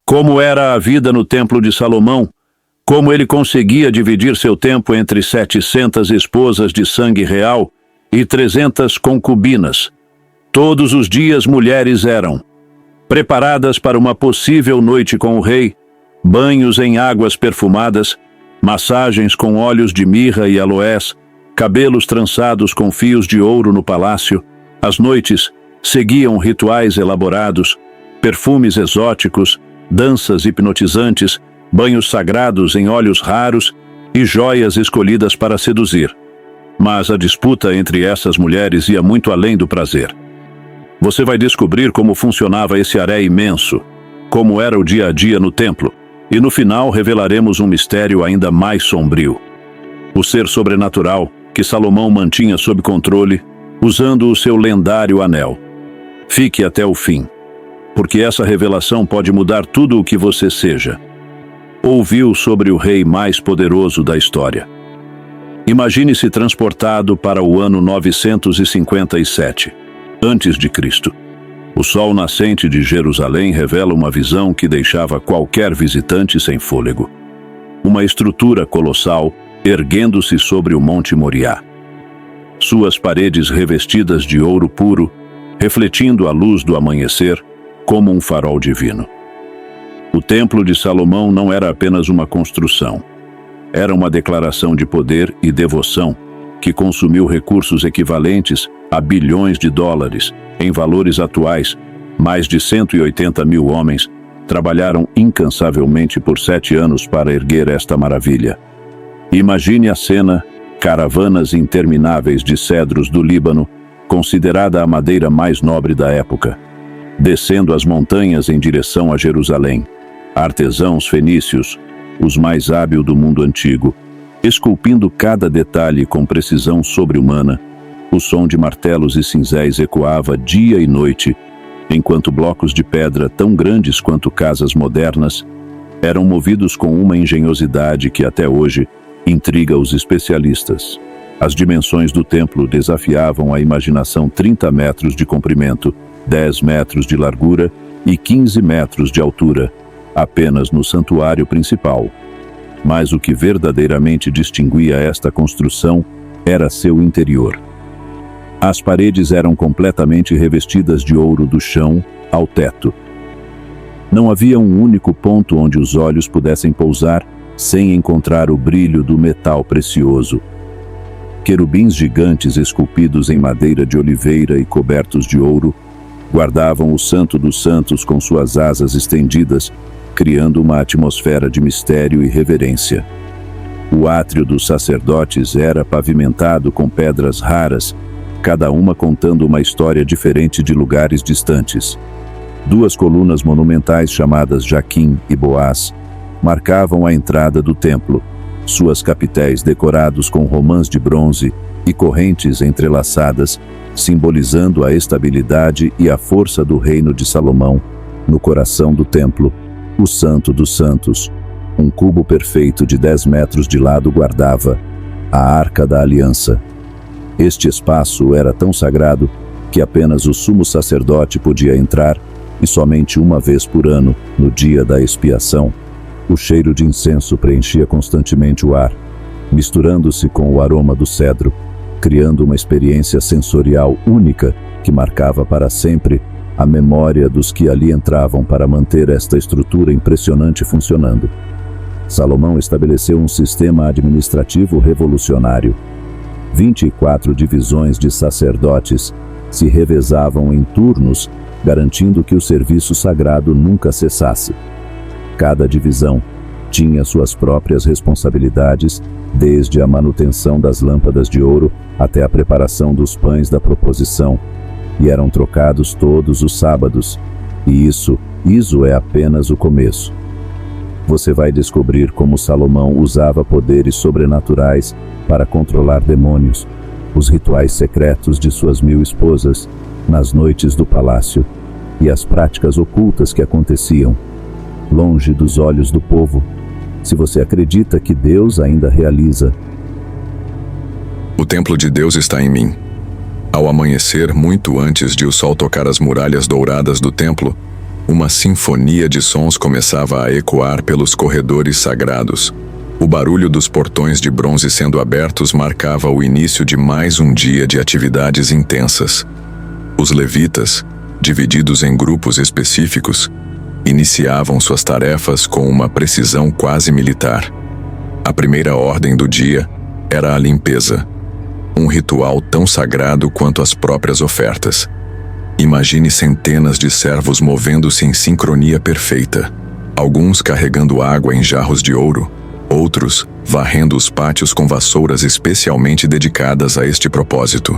Como era a vida no Templo de Salomão, como ele conseguia dividir seu tempo entre 700 esposas de sangue real e 300 concubinas. Todos os dias mulheres eram preparadas para uma possível noite com o rei, banhos em águas perfumadas, massagens com óleos de mirra e aloés, cabelos trançados com fios de ouro no palácio. As noites seguiam rituais elaborados, perfumes exóticos, danças hipnotizantes, banhos sagrados em óleos raros e joias escolhidas para seduzir. Mas a disputa entre essas mulheres ia muito além do prazer. Você vai descobrir como funcionava esse harém imenso, como era o dia a dia no templo, e no final revelaremos um mistério ainda mais sombrio. O ser sobrenatural que Salomão mantinha sob controle, usando o seu lendário anel. Fique até o fim, porque essa revelação pode mudar tudo o que você seja. Ouviu sobre o rei mais poderoso da história. Imagine-se transportado para o ano 957, antes de Cristo. O sol nascente de Jerusalém revela uma visão que deixava qualquer visitante sem fôlego. Uma estrutura colossal erguendo-se sobre o Monte Moriá. Suas paredes revestidas de ouro puro, refletindo a luz do amanhecer como um farol divino. O Templo de Salomão não era apenas uma construção. Era uma declaração de poder e devoção que consumiu recursos equivalentes a bilhões de dólares. Em valores atuais, mais de 180 mil homens trabalharam incansavelmente por 7 anos para erguer esta maravilha. Imagine a cena: caravanas intermináveis de cedros do Líbano, considerada a madeira mais nobre da época, descendo as montanhas em direção a Jerusalém. Artesãos fenícios, os mais hábeis do mundo antigo, esculpindo cada detalhe com precisão sobre-humana. O som de martelos e cinzéis ecoava dia e noite, enquanto blocos de pedra tão grandes quanto casas modernas eram movidos com uma engenhosidade que até hoje intriga os especialistas. As dimensões do templo desafiavam a imaginação: 30 metros de comprimento, 10 metros de largura e 15 metros de altura, apenas no santuário principal. Mas o que verdadeiramente distinguia esta construção era seu interior. As paredes eram completamente revestidas de ouro do chão ao teto. Não havia um único ponto onde os olhos pudessem pousar sem encontrar o brilho do metal precioso. Querubins gigantes esculpidos em madeira de oliveira e cobertos de ouro guardavam o Santo dos Santos com suas asas estendidas, criando uma atmosfera de mistério e reverência. O átrio dos sacerdotes era pavimentado com pedras raras, cada uma contando uma história diferente de lugares distantes. 2 colunas monumentais chamadas Jaquim e Boaz marcavam a entrada do templo, suas capitéis decorados com romãs de bronze e correntes entrelaçadas, simbolizando a estabilidade e a força do reino de Salomão. No coração do templo, o Santo dos Santos, um cubo perfeito de 10 metros de lado, guardava a Arca da Aliança. Este espaço era tão sagrado que apenas o sumo sacerdote podia entrar, e somente uma vez por ano, no dia da expiação. O cheiro de incenso preenchia constantemente o ar, misturando-se com o aroma do cedro, criando uma experiência sensorial única que marcava para sempre a memória dos que ali entravam para manter esta estrutura impressionante funcionando. Salomão estabeleceu um sistema administrativo revolucionário. 24 divisões de sacerdotes se revezavam em turnos, garantindo que o serviço sagrado nunca cessasse. Cada divisão tinha suas próprias responsabilidades, desde a manutenção das lâmpadas de ouro até a preparação dos pães da proposição, e eram trocados todos os sábados. E isso é apenas o começo. Você vai descobrir como Salomão usava poderes sobrenaturais para controlar demônios, os rituais secretos de suas 1000 esposas nas noites do palácio e as práticas ocultas que aconteciam longe dos olhos do povo. Se você acredita que Deus ainda realiza. O templo de Deus está em mim. Ao amanhecer, muito antes de o sol tocar as muralhas douradas do templo, Uma sinfonia de sons começava a ecoar pelos corredores sagrados. O barulho dos portões de bronze sendo abertos marcava o início de mais um dia de atividades intensas. Os levitas, divididos em grupos específicos, iniciavam suas tarefas com uma precisão quase militar. A primeira ordem do dia era a limpeza, um ritual tão sagrado quanto as próprias ofertas. Imagine centenas de servos movendo-se em sincronia perfeita, alguns carregando água em jarros de ouro, outros varrendo os pátios com vassouras especialmente dedicadas a este propósito.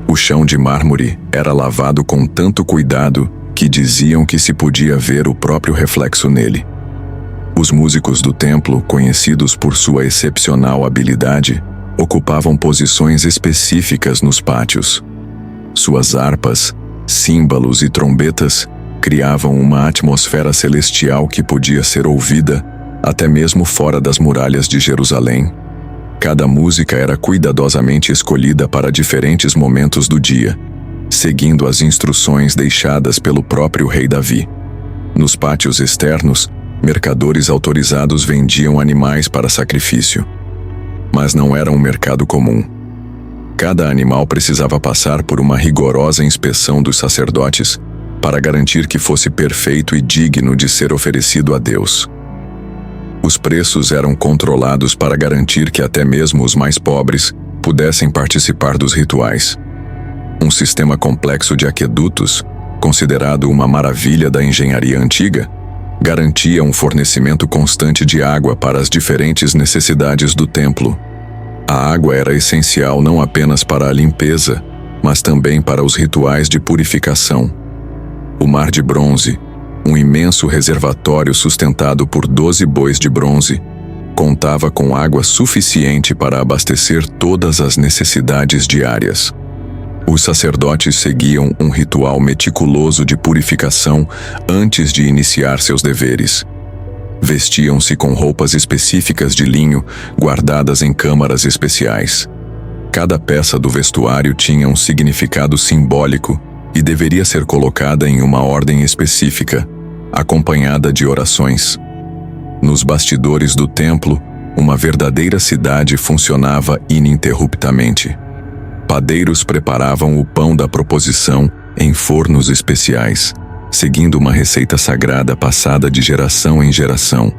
O chão de mármore era lavado com tanto cuidado que diziam que se podia ver o próprio reflexo nele. Os músicos do templo, conhecidos por sua excepcional habilidade, ocupavam posições específicas nos pátios. Suas harpas, símbolos e trombetas criavam uma atmosfera celestial que podia ser ouvida até mesmo fora das muralhas de Jerusalém. Cada música era cuidadosamente escolhida para diferentes momentos do dia, seguindo as instruções deixadas pelo próprio rei Davi. Nos pátios externos, mercadores autorizados vendiam animais para sacrifício. Mas não era um mercado comum. Cada animal precisava passar por uma rigorosa inspeção dos sacerdotes para garantir que fosse perfeito e digno de ser oferecido a Deus. Os preços eram controlados para garantir que até mesmo os mais pobres pudessem participar dos rituais. Um sistema complexo de aquedutos, considerado uma maravilha da engenharia antiga, garantia um fornecimento constante de água para as diferentes necessidades do templo. A água era essencial não apenas para a limpeza, mas também para os rituais de purificação. O Mar de Bronze, um imenso reservatório sustentado por 12 bois de bronze, contava com água suficiente para abastecer todas as necessidades diárias. Os sacerdotes seguiam um ritual meticuloso de purificação antes de iniciar seus deveres. Vestiam-se com roupas específicas de linho, guardadas em câmaras especiais. Cada peça do vestuário tinha um significado simbólico e deveria ser colocada em uma ordem específica, acompanhada de orações. Nos bastidores do templo, uma verdadeira cidade funcionava ininterruptamente. Padeiros preparavam o pão da proposição em fornos especiais, seguindo uma receita sagrada passada de geração em geração.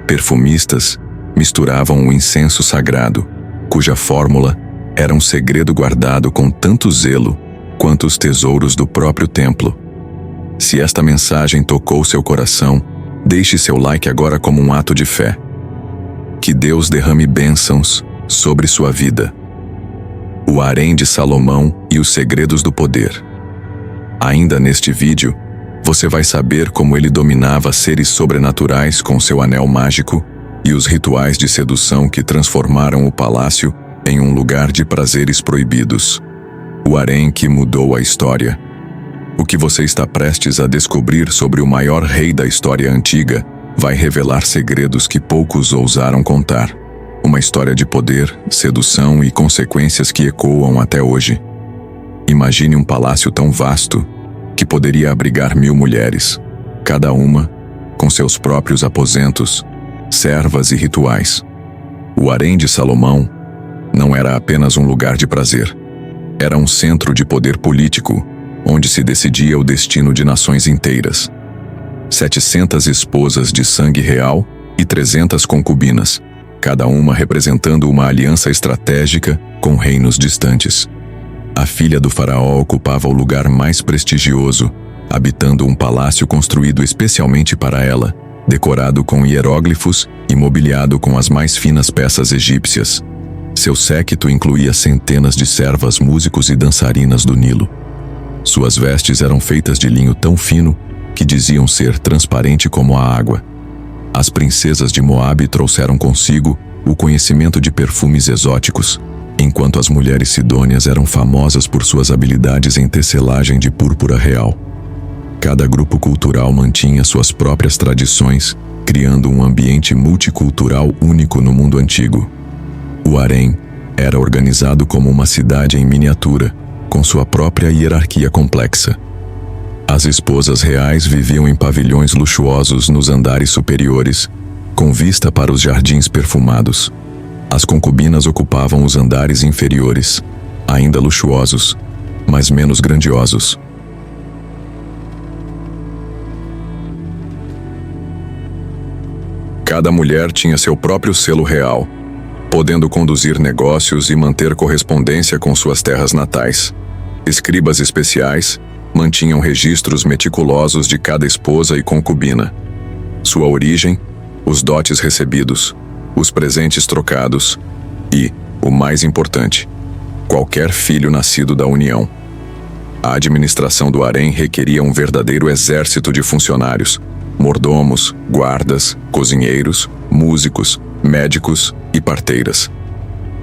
Perfumistas misturavam o incenso sagrado, cuja fórmula era um segredo guardado com tanto zelo quanto os tesouros do próprio templo. Se esta mensagem tocou seu coração, deixe seu like agora como um ato de fé. Que Deus derrame bênçãos sobre sua vida. O Harém de Salomão e os segredos do poder. Ainda neste vídeo, você vai saber como ele dominava seres sobrenaturais com seu anel mágico e os rituais de sedução que transformaram o palácio em um lugar de prazeres proibidos. O Harém que mudou a história. O que você está prestes a descobrir sobre o maior rei da história antiga vai revelar segredos que poucos ousaram contar. Uma história de poder, sedução e consequências que ecoam até hoje. Imagine um palácio tão vasto que poderia abrigar 1000 mulheres, cada uma com seus próprios aposentos, servas e rituais. O Harém de Salomão não era apenas um lugar de prazer. Era um centro de poder político, onde se decidia o destino de nações inteiras. 700 esposas de sangue real e 300 concubinas, cada uma representando uma aliança estratégica com reinos distantes. A filha do faraó ocupava o lugar mais prestigioso, habitando um palácio construído especialmente para ela, decorado com hieróglifos e mobiliado com as mais finas peças egípcias. Seu séquito incluía centenas de servas, músicos e dançarinas do Nilo. Suas vestes eram feitas de linho tão fino que diziam ser transparente como a água. As princesas de Moabe trouxeram consigo o conhecimento de perfumes exóticos, enquanto as mulheres sidônias eram famosas por suas habilidades em tecelagem de púrpura real. Cada grupo cultural mantinha suas próprias tradições, criando um ambiente multicultural único no mundo antigo. O Harém era organizado como uma cidade em miniatura, com sua própria hierarquia complexa. As esposas reais viviam em pavilhões luxuosos nos andares superiores, com vista para os jardins perfumados. As concubinas ocupavam os andares inferiores, ainda luxuosos, mas menos grandiosos. Cada mulher tinha seu próprio selo real, podendo conduzir negócios e manter correspondência com suas terras natais. Escribas especiais mantinham registros meticulosos de cada esposa e concubina. Sua origem, os dotes recebidos, os presentes trocados e, o mais importante, qualquer filho nascido da união. A administração do harém requeria um verdadeiro exército de funcionários, mordomos, guardas, cozinheiros, músicos, médicos e parteiras.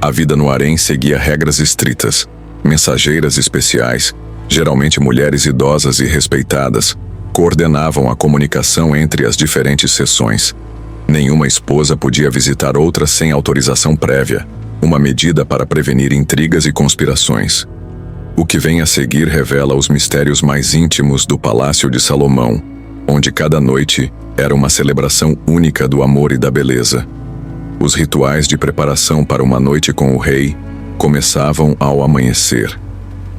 A vida no harém seguia regras estritas. Mensageiras especiais, geralmente mulheres idosas e respeitadas, coordenavam a comunicação entre as diferentes seções. Nenhuma esposa podia visitar outra sem autorização prévia, uma medida para prevenir intrigas e conspirações. O que vem a seguir revela os mistérios mais íntimos do Palácio de Salomão, onde cada noite era uma celebração única do amor e da beleza. Os rituais de preparação para uma noite com o rei começavam ao amanhecer.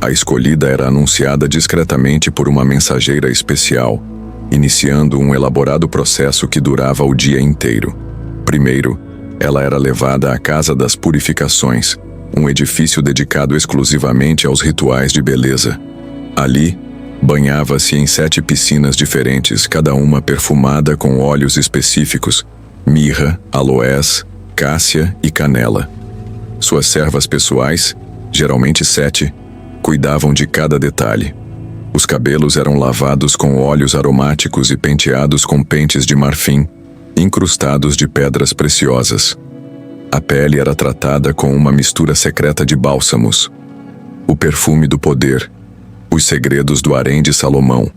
A escolhida era anunciada discretamente por uma mensageira especial, iniciando um elaborado processo que durava o dia inteiro. Primeiro, ela era levada à Casa das Purificações, um edifício dedicado exclusivamente aos rituais de beleza. Ali, banhava-se em 7 piscinas diferentes, cada uma perfumada com óleos específicos: mirra, aloés, cássia e canela. Suas servas pessoais, geralmente 7, cuidavam de cada detalhe. Os cabelos eram lavados com óleos aromáticos e penteados com pentes de marfim, incrustados de pedras preciosas. A pele era tratada com uma mistura secreta de bálsamos. O perfume do poder, os segredos do harém de Salomão.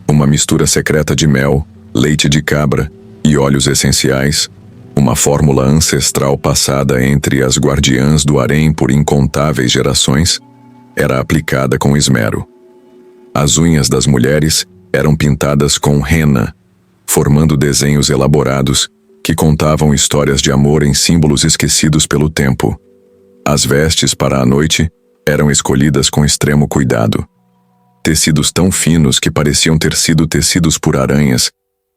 Uma mistura secreta de mel, leite de cabra e óleos essenciais, uma fórmula ancestral passada entre as guardiãs do harém por incontáveis gerações, era aplicada com esmero. As unhas das mulheres eram pintadas com henna, formando desenhos elaborados que contavam histórias de amor em símbolos esquecidos pelo tempo. As vestes para a noite eram escolhidas com extremo cuidado. Tecidos tão finos que pareciam ter sido tecidos por aranhas,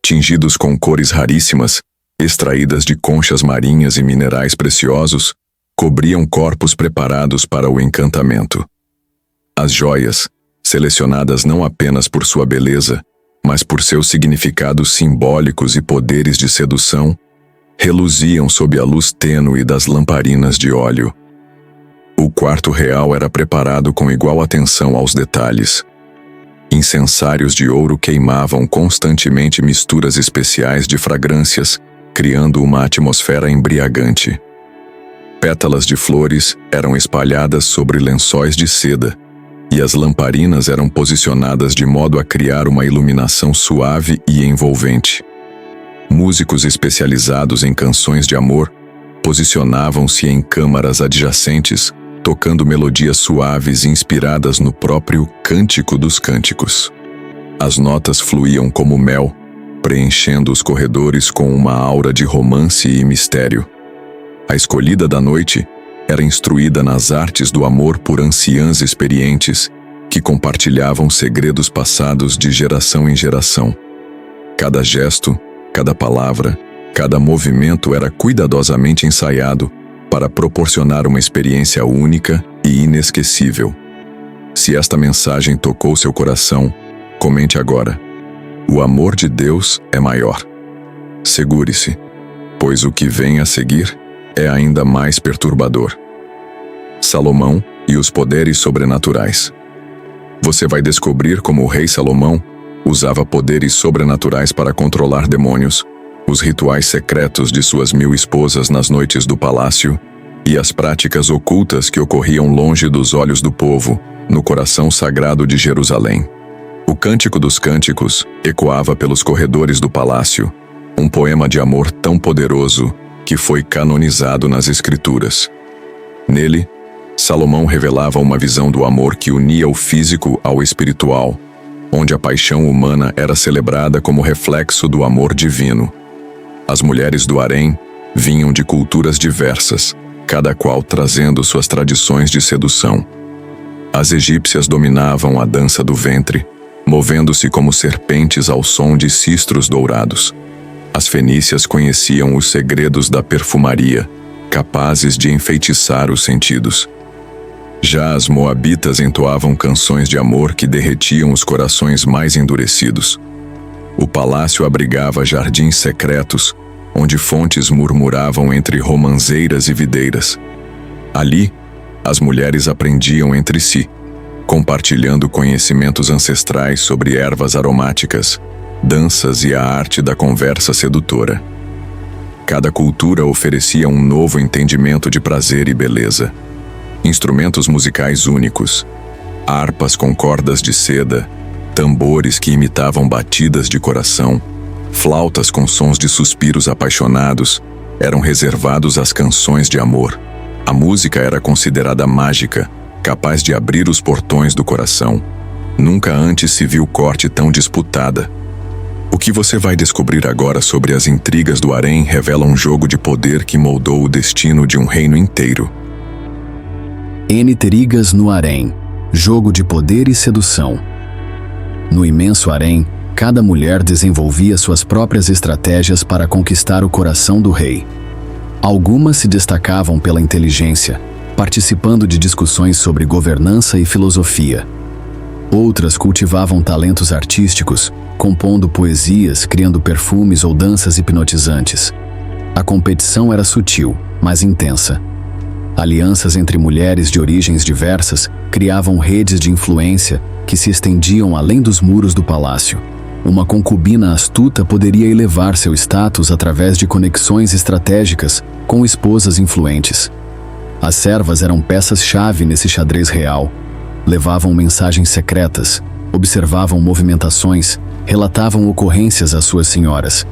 tingidos com cores raríssimas, extraídas de conchas marinhas e minerais preciosos, cobriam corpos preparados para o encantamento. As joias, selecionadas não apenas por sua beleza, mas por seus significados simbólicos e poderes de sedução, reluziam sob a luz tênue das lamparinas de óleo. O quarto real era preparado com igual atenção aos detalhes. Incensários de ouro queimavam constantemente misturas especiais de fragrâncias, criando uma atmosfera embriagante. Pétalas de flores eram espalhadas sobre lençóis de seda, e as lamparinas eram posicionadas de modo a criar uma iluminação suave e envolvente. Músicos especializados em canções de amor posicionavam-se em câmaras adjacentes, tocando melodias suaves inspiradas no próprio Cântico dos Cânticos. As notas fluíam como mel, preenchendo os corredores com uma aura de romance e mistério. A escolhida da noite era instruída nas artes do amor por anciãs experientes, que compartilhavam segredos passados de geração em geração. Cada gesto, cada palavra, cada movimento era cuidadosamente ensaiado para proporcionar uma experiência única e inesquecível. Se esta mensagem tocou seu coração, comente agora: o amor de Deus é maior. Segure-se, pois o que vem a seguir é ainda mais perturbador. Salomão e os poderes sobrenaturais. Você vai descobrir como o rei Salomão usava poderes sobrenaturais para controlar demônios, os rituais secretos de suas 1000 esposas nas noites do palácio e as práticas ocultas que ocorriam longe dos olhos do povo, no coração sagrado de Jerusalém. O Cântico dos Cânticos ecoava pelos corredores do palácio, um poema de amor tão poderoso que foi canonizado nas Escrituras. Nele, Salomão revelava uma visão do amor que unia o físico ao espiritual, onde a paixão humana era celebrada como reflexo do amor divino. As mulheres do harém vinham de culturas diversas, cada qual trazendo suas tradições de sedução. As egípcias dominavam a dança do ventre, movendo-se como serpentes ao som de cistros dourados. As fenícias conheciam os segredos da perfumaria, capazes de enfeitiçar os sentidos. Já as moabitas entoavam canções de amor que derretiam os corações mais endurecidos. O palácio abrigava jardins secretos, onde fontes murmuravam entre romanzeiras e videiras. Ali, as mulheres aprendiam entre si, compartilhando conhecimentos ancestrais sobre ervas aromáticas, danças e a arte da conversa sedutora. Cada cultura oferecia um novo entendimento de prazer e beleza. Instrumentos musicais únicos, harpas com cordas de seda, tambores que imitavam batidas de coração, flautas com sons de suspiros apaixonados, eram reservados às canções de amor. A música era considerada mágica, capaz de abrir os portões do coração. Nunca antes se viu corte tão disputada. O que você vai descobrir agora sobre as intrigas do harém revela um jogo de poder que moldou o destino de um reino inteiro. Intrigas no harém, jogo de poder e sedução. No imenso harém, cada mulher desenvolvia suas próprias estratégias para conquistar o coração do rei. Algumas se destacavam pela inteligência, participando de discussões sobre governança e filosofia. Outras cultivavam talentos artísticos, compondo poesias, criando perfumes ou danças hipnotizantes. A competição era sutil, mas intensa. Alianças entre mulheres de origens diversas criavam redes de influência que se estendiam além dos muros do palácio. Uma concubina astuta poderia elevar seu status através de conexões estratégicas com esposas influentes. As servas eram peças-chave nesse xadrez real. Levavam mensagens secretas, observavam movimentações, relatavam ocorrências às suas senhoras.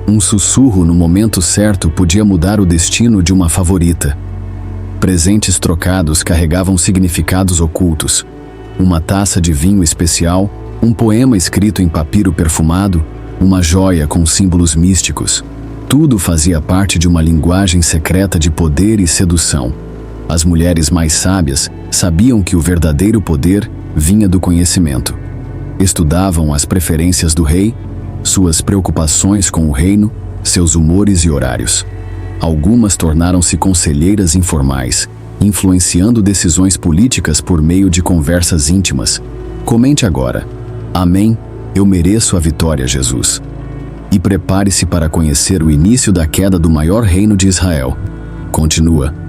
Um sussurro no momento certo podia mudar o destino de uma favorita. Presentes trocados carregavam significados ocultos. Uma taça de vinho especial, um poema escrito em papiro perfumado, uma joia com símbolos místicos. Tudo fazia parte de uma linguagem secreta de poder e sedução. As mulheres mais sábias sabiam que o verdadeiro poder vinha do conhecimento. Estudavam as preferências do rei, suas preocupações com o reino, seus humores e horários. Algumas tornaram-se conselheiras informais, influenciando decisões políticas por meio de conversas íntimas. Comente agora: Amém, eu mereço a vitória, Jesus. E prepare-se para conhecer o início da queda do maior reino de Israel. Continua.